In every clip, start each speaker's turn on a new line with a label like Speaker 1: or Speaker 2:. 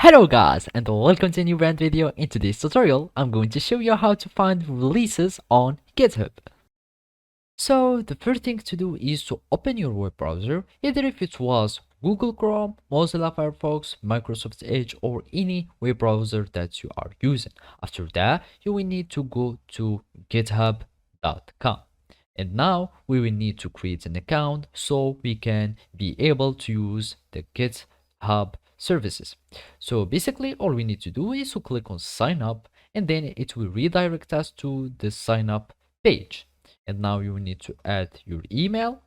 Speaker 1: Hello guys and welcome to a new brand video. In today's tutorial, I'm going to show you how to find releases on GitHub. So the first thing to do is to open your web browser, either if it was Google Chrome, Mozilla Firefox, Microsoft Edge or any web browser that you are using. After that, you will need to go to github.com. And now we will need to create an account so we can be able to use the GitHub services. So basically all we need to do is to click on sign up and then it will redirect us to the sign up page. And now you need to add your email,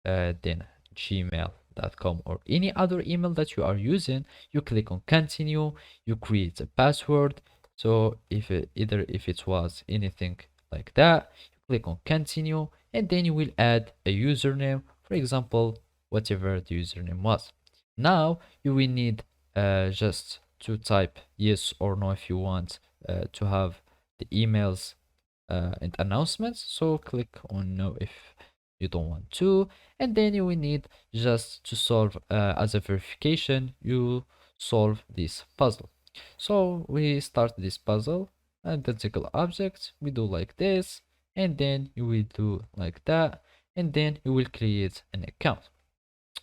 Speaker 1: then gmail.com or any other email that you are using. You click on continue, you create a password. So if it was anything like that, you click on continue and then you will add a username, for example whatever the username was. Now you will need just to type yes or no if you want to have the emails and announcements. So click on no if you don't want to, and then you will need just to solve as a verification, you solve this puzzle. So we start this puzzle, identical objects, we do like this, and then you will do like that, and then you will create an account.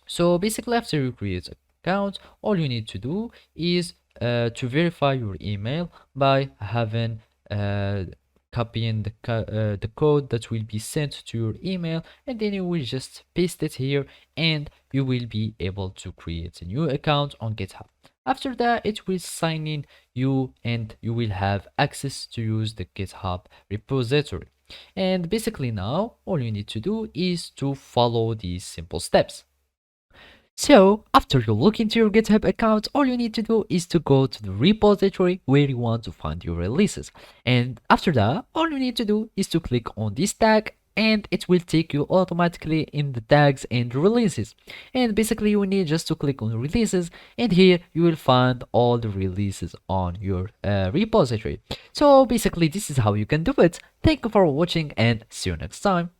Speaker 1: So basically after you create an account, all you need to do is to verify your email by having copying the code that will be sent to your email, and then you will just paste it here and you will be able to create a new account on GitHub. After that, it will sign in you and you will have access to use the GitHub repository. And basically now all you need to do is to follow these simple steps. So after you log into your GitHub account, all you need to do is to go to the repository where you want to find your releases. And after that, all you need to do is to click on this tag and it will take you automatically in the tags and releases. And basically you need just to click on releases and here you will find all the releases on your repository. So basically this is how you can do it. Thank you for watching and see you next time.